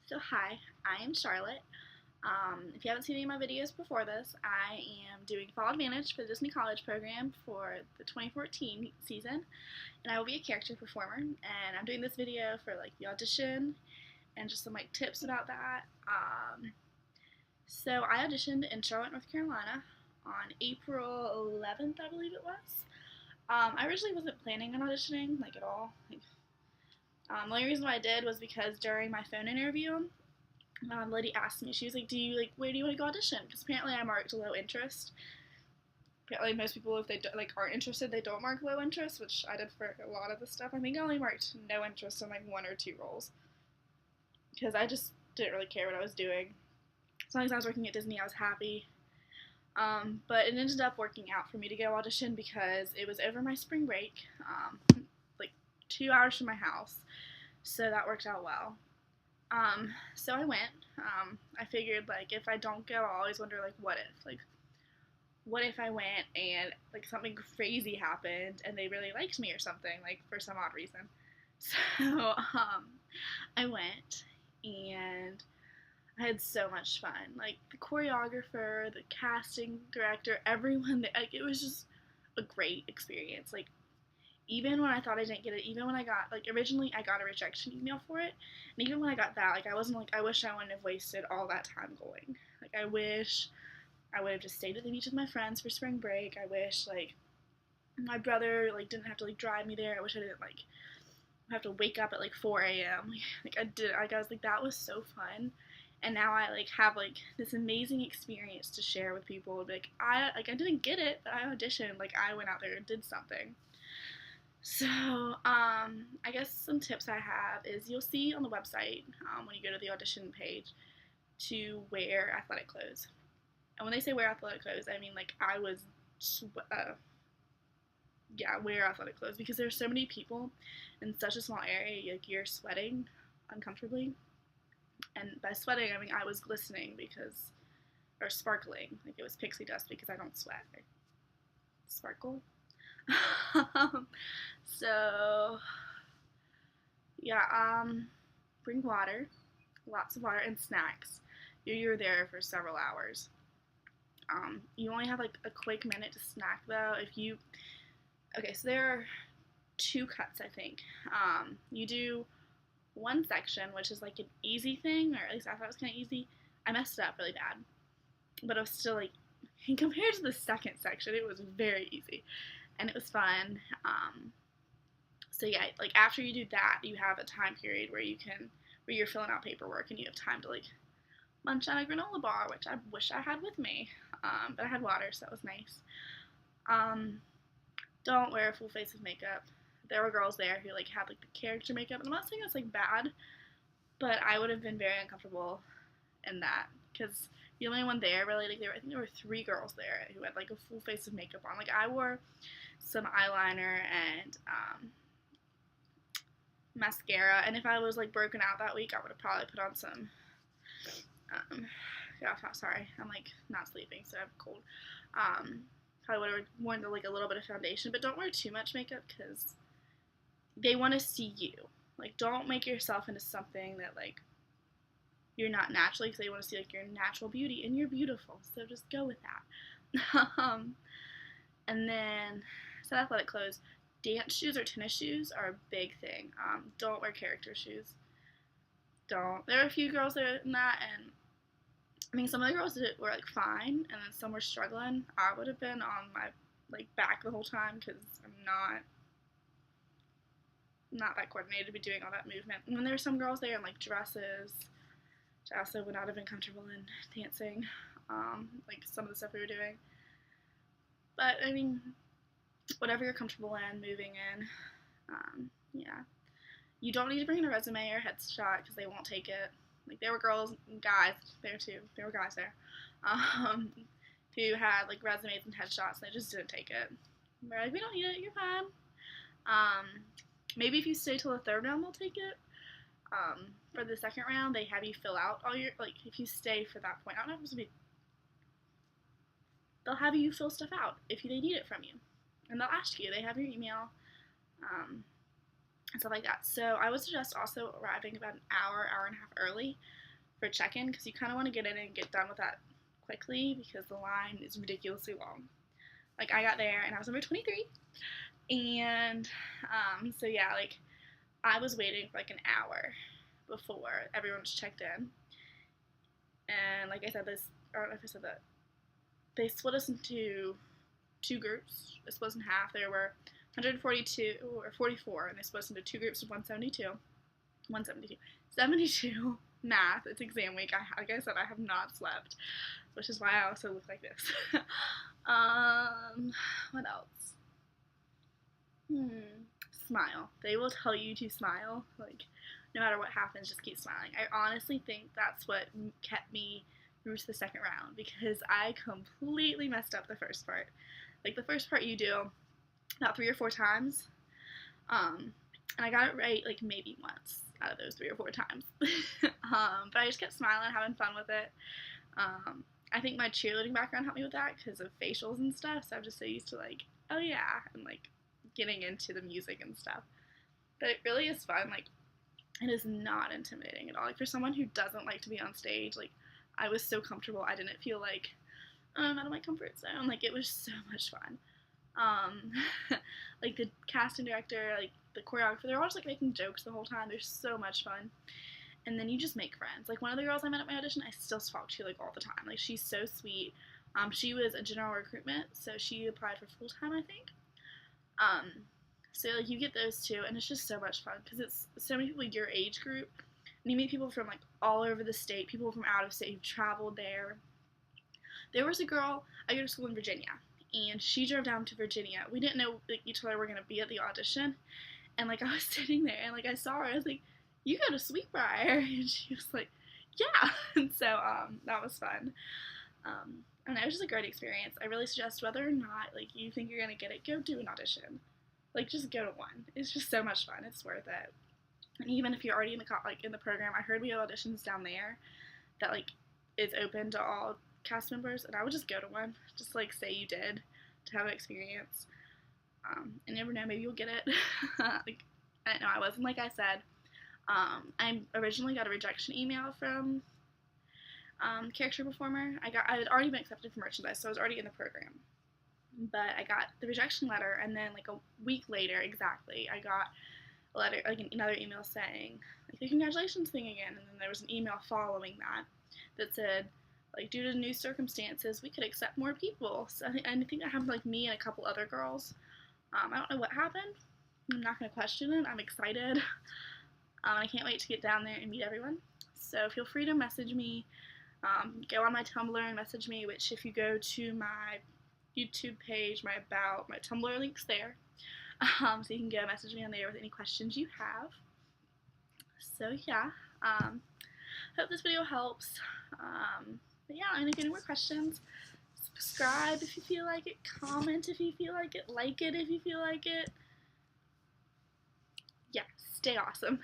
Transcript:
So hi, I am Charlotte. If you haven't seen any of my videos before this, I am doing Fall Advantage for the Disney College program for the 2014 season, and I will be a character performer. And I'm doing this video for like the audition and just some like tips about that. So I auditioned in Charlotte, North Carolina on April 11th, I believe it was. I originally wasn't planning on auditioning like at all. The only reason why I did was because during my phone interview, lady asked me, she was like, where do you want to go audition? Because apparently I marked low interest. Apparently most people, if they aren't interested, they don't mark low interest, which I did for a lot of the stuff. I think I only marked no interest in like one or two roles. Because I just didn't really care what I was doing. As long as I was working at Disney, I was happy. But it ended up working out for me to go audition because it was over my spring break, like 2 hours from my house. So that worked out well. So I went. I figured like if I don't go, I'll always wonder like what if I went and like something crazy happened and they really liked me or something like for some odd reason. So I went and I had so much fun. Like the choreographer, the casting director, everyone. Like it was just a great experience. Like even when I thought I didn't get it, even when I got, like, originally I got a rejection email for it, and even when I got that, like, I wasn't, like, I wish I wouldn't have wasted all that time going. Like, I wish I would have just stayed at the beach with my friends for spring break. I wish, like, my brother, like, didn't have to, like, drive me there. I wish I didn't, like, have to wake up at, like, 4 a.m. Like, I was like, that was so fun. And now I, like, have, like, this amazing experience to share with people. Like, I didn't get it, but I auditioned. Like, I went out there and did something. So, I guess some tips I have is you'll see on the website when you go to the audition page to wear athletic clothes. And when they say wear athletic clothes, I mean like I was, wear athletic clothes because there's so many people in such a small area. Like you're sweating uncomfortably, and by sweating I mean I was glistening or sparkling, like it was pixie dust because I don't sweat. I sparkle. So yeah, bring water, lots of water, and snacks. You're there for several hours. You only have like a quick minute to snack though. Okay, so there are two cuts I think. You do one section which is like an easy thing, or at least I thought it was kind of easy. I messed it up really bad, but it was still like, compared to the second section, it was very easy, and it was fun. So yeah, like after you do that, you have a time period where you're filling out paperwork and you have time to like munch on a granola bar, which I wish I had with me. But I had water, so that was nice. Don't wear a full face of makeup. There were girls there who like had like the character makeup, and I'm not saying that's like bad, but I would have been very uncomfortable in that because the only one there really, like I think there were 3 girls there who had like a full face of makeup on. Like I wore some eyeliner and mascara, and if I was like broken out that week, I would have probably put on some. Sorry, I'm like not sleeping, so I have a cold. Probably would have worn like a little bit of foundation, but don't wear too much makeup because they want to see you. Like, don't make yourself into something that like you're not naturally, because they want to see like your natural beauty, and you're beautiful, so just go with that. And then, set athletic clothes. Dance shoes or tennis shoes are a big thing. Don't wear character shoes. Don't. There are a few girls that in that, and I mean some of the girls were like fine, and then some were struggling. I would have been on my like back the whole time because I'm not that coordinated to be doing all that movement. And then there were some girls there in like dresses, which I also would not have been comfortable in dancing, like some of the stuff we were doing. But I mean, whatever you're comfortable in, moving in, yeah. You don't need to bring in a resume or headshot because they won't take it. Like there were girls and guys there too. There were guys there who had like resumes and headshots, and they just didn't take it. They're like, we don't need it. You're fine. Maybe if you stay till the 3rd round, they'll take it. For the 2nd round, they have you fill out all your, like, if you stay for that point, I don't know if it's going to be, they'll have you fill stuff out if they need it from you. And they'll ask you. They have your email. and stuff like that. So I would suggest also arriving about an hour and a half early for check-in, because you kind of want to get in and get done with that quickly, because the line is ridiculously long. Like, I got there and I was number 23, and so yeah, like, I was waiting for like an hour before everyone was checked in, and like I said, this, I don't know if I said that, they split us into two groups. It split us in half. There were 142 or 44, and they split us into two groups of 72 math. It's exam week. Like I said, I have not slept, which is why I also look like this. What else? Smile. They will tell you to smile. Like, no matter what happens, just keep smiling. I honestly think that's what kept me through to the second round, because I completely messed up the first part. Like, the first part you do about 3 or 4 times, and I got it right like maybe once out of those 3 or 4 times. But I just kept smiling, having fun with it. I think my cheerleading background helped me with that because of facials and stuff, so I'm just so used to like, oh yeah, and like getting into the music and stuff. But it really is fun. Like, it is not intimidating at all. Like, for someone who doesn't like to be on stage, like, I was so comfortable. I didn't feel like, oh, I'm out of my comfort zone. Like, it was so much fun. Like, the casting director, like, the choreographer, they're all just like making jokes the whole time. They're so much fun. And then you just make friends. Like, one of the girls I met at my audition, I still talk to, like, all the time. Like, she's so sweet. She was a general recruitment, so she applied for full-time, I think. So, like, you get those two, and it's just so much fun, because it's so many people your age group, and you meet people from, like, all over the state, people from out of state who've traveled there. There was a girl, I go to school in Virginia, and she drove down to Virginia. We didn't know, like, each other were going to be at the audition, and, like, I was sitting there, and, like, I saw her, I was like, you go to Sweetbriar, and she was like, yeah, and so, that was fun. And it was just a great experience. I really suggest, whether or not, like, you think you're going to get it, go do an audition. Like, just go to one. It's just so much fun. It's worth it. And even if you're already in the program, I heard we have auditions down there that, like, is open to all cast members, and I would just go to one. Just, like, say you did to have an experience. And you never know, maybe you'll get it. Like, I don't know, I wasn't, like I said. I originally got a rejection email from Character Performer. I had already been accepted for merchandise, so I was already in the program. But I got the rejection letter, and then like a week later, exactly, I got a letter, like another email saying, like, the congratulations thing again. And then there was an email following that said, like, due to new circumstances, we could accept more people. So I think that happened to, like, me and a couple other girls. I don't know what happened. I'm not going to question it. I'm excited. I can't wait to get down there and meet everyone. So feel free to message me. Go on my Tumblr and message me, which if you go to my YouTube page, my Tumblr link's there. So you can go message me on there with any questions you have. So yeah, hope this video helps. But yeah, and if you have any more questions, subscribe if you feel like it, comment if you feel like it if you feel like it. Yeah, stay awesome.